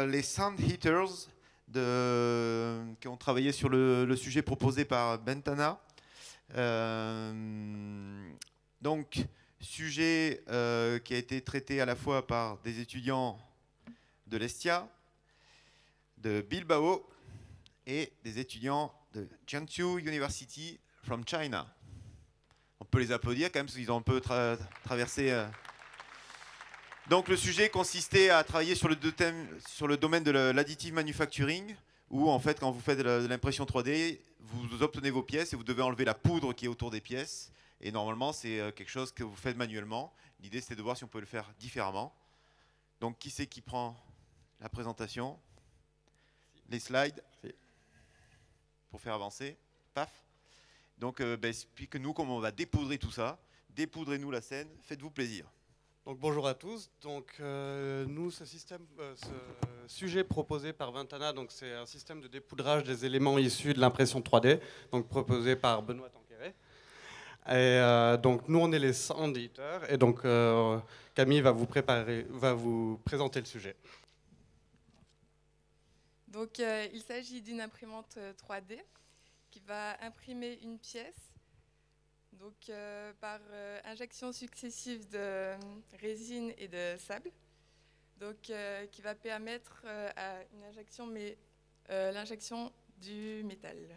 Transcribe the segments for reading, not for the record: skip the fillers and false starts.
Les sound heaters qui ont travaillé sur le sujet proposé par Bentana. Donc, sujet qui a été traité à la fois par des étudiants de l'Estia, de Bilbao et des étudiants de Jiangsu University from China. On peut les applaudir quand même parce qu'ils ont un peu traversé. Donc le sujet consistait à travailler sur le domaine de l'additive manufacturing, où en fait quand vous faites de l'impression 3D, vous obtenez vos pièces et vous devez enlever la poudre qui est autour des pièces. Et normalement c'est quelque chose que vous faites manuellement. L'idée c'était de voir si on peut le faire différemment. Donc qui c'est qui prend la présentation? Les slides pour faire avancer. Paf. Donc explique-nous comment on va dépoudrer tout ça. Dépoudrez-nous la scène, faites-vous plaisir. Donc bonjour à tous. Donc nous, ce sujet proposé par Ventana, donc c'est un système de dépoudrage des éléments issus de l'impression 3D, donc proposé par Benoît Tanqueret. Et donc nous, on est les sound editors, et donc Camille va vous présenter le sujet. Donc il s'agit d'une imprimante 3D qui va imprimer une pièce. Donc, par injection successive de résine et de sable, donc, qui va permettre à une injection, mais l'injection du métallique.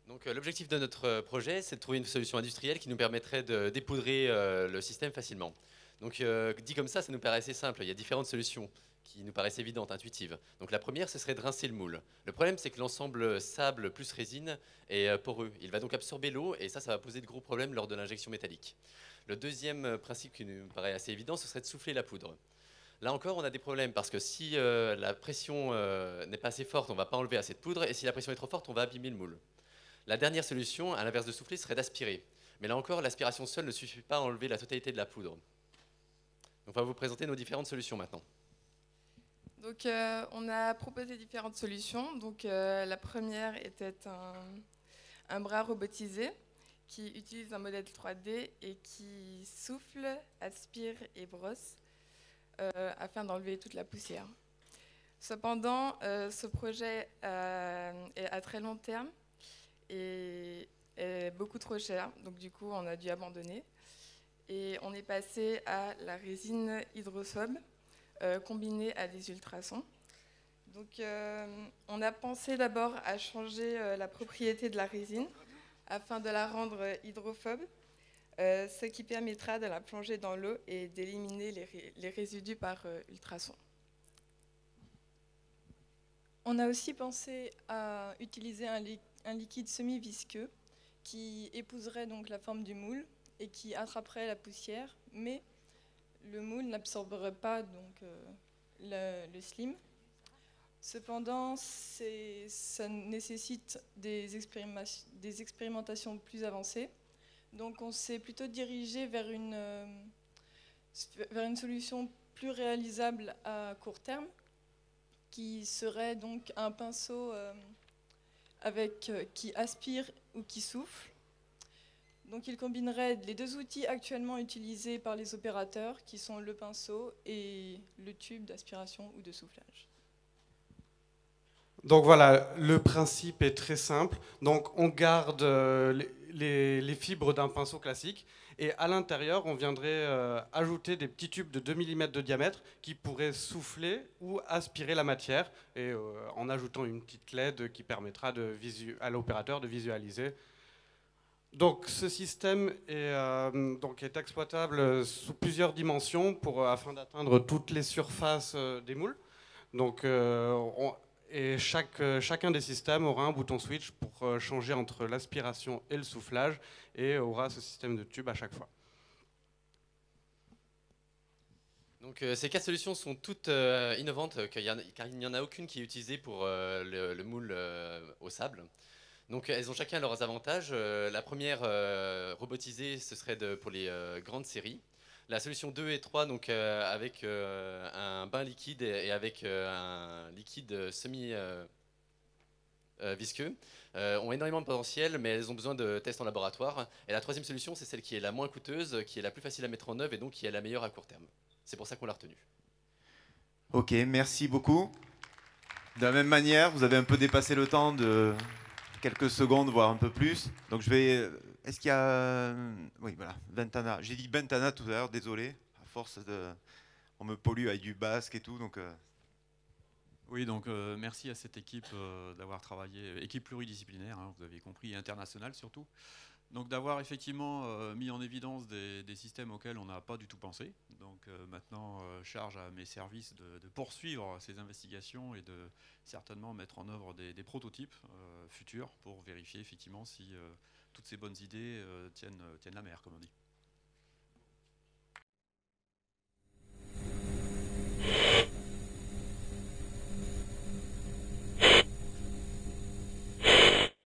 Donc, l'objectif de notre projet, c'est de trouver une solution industrielle qui nous permettrait de dépoudrer le système facilement. Donc, dit comme ça nous paraît assez simple. Il y a différentes solutions qui nous paraissent évidentes, intuitives. Donc la première, ce serait de rincer le moule. Le problème, c'est que l'ensemble sable plus résine est poreux. Il va donc absorber l'eau et ça va poser de gros problèmes lors de l'injection métallique. Le deuxième principe qui nous paraît assez évident, ce serait de souffler la poudre. Là encore, on a des problèmes parce que si la pression n'est pas assez forte, on ne va pas enlever assez de poudre, et si la pression est trop forte, on va abîmer le moule. La dernière solution, à l'inverse de souffler, serait d'aspirer. Mais là encore, l'aspiration seule ne suffit pas à enlever la totalité de la poudre. Donc, on va vous présenter nos différentes solutions maintenant. Donc, on a proposé différentes solutions. Donc, la première était un bras robotisé qui utilise un modèle 3D et qui souffle, aspire et brosse afin d'enlever toute la poussière. Cependant, ce projet est à très long terme et est beaucoup trop cher. Donc, du coup, on a dû abandonner. Et on est passé à la résine hydrophobe, combinée à des ultrasons. Donc, on a pensé d'abord à changer la propriété de la résine afin de la rendre hydrophobe, ce qui permettra de la plonger dans l'eau et d'éliminer les résidus par ultrasons. On a aussi pensé à utiliser un liquide semi-visqueux qui épouserait donc la forme du moule et qui attraperait la poussière, mais le moule n'absorberait pas donc, le slim. Cependant, ça nécessite des expérimentations plus avancées. Donc on s'est plutôt dirigé vers une solution plus réalisable à court terme, qui serait donc un pinceau qui aspire ou qui souffle. Donc il combinerait les deux outils actuellement utilisés par les opérateurs, qui sont le pinceau et le tube d'aspiration ou de soufflage. Donc voilà, le principe est très simple. Donc on garde les fibres d'un pinceau classique et à l'intérieur, on viendrait ajouter des petits tubes de 2 mm de diamètre qui pourraient souffler ou aspirer la matière et en ajoutant une petite LED qui permettra à l'opérateur de visualiser. Donc ce système est exploitable sous plusieurs dimensions afin d'atteindre toutes les surfaces des moules. Donc chacun des systèmes aura un bouton switch pour changer entre l'aspiration et le soufflage et aura ce système de tube à chaque fois. Donc, ces 4 solutions sont toutes innovantes car il n'y en a aucune qui est utilisée pour le moule au sable. Donc elles ont chacun leurs avantages. La première robotisée, ce serait pour les grandes séries. La solution 2 et 3, donc, avec un bain liquide et avec un liquide semi-visqueux, ont énormément de potentiel, mais elles ont besoin de tests en laboratoire. Et la troisième solution, c'est celle qui est la moins coûteuse, qui est la plus facile à mettre en œuvre et donc qui est la meilleure à court terme. C'est pour ça qu'on l'a retenu. Ok, merci beaucoup. De la même manière, vous avez un peu dépassé le temps de quelques secondes, voire un peu plus. Donc je vais... Est-ce qu'il y a... Oui, voilà, Ventana. J'ai dit Bentana tout à l'heure, désolé. À force de... On me pollue avec du basque et tout, donc... Oui, donc merci à cette équipe d'avoir travaillé, équipe pluridisciplinaire, hein, vous avez compris, et internationale surtout. Donc d'avoir effectivement mis en évidence des systèmes auxquels on n'a pas du tout pensé. Donc maintenant, charge à mes services de poursuivre ces investigations et de certainement mettre en œuvre des prototypes futurs pour vérifier effectivement si toutes ces bonnes idées tiennent la mer, comme on dit.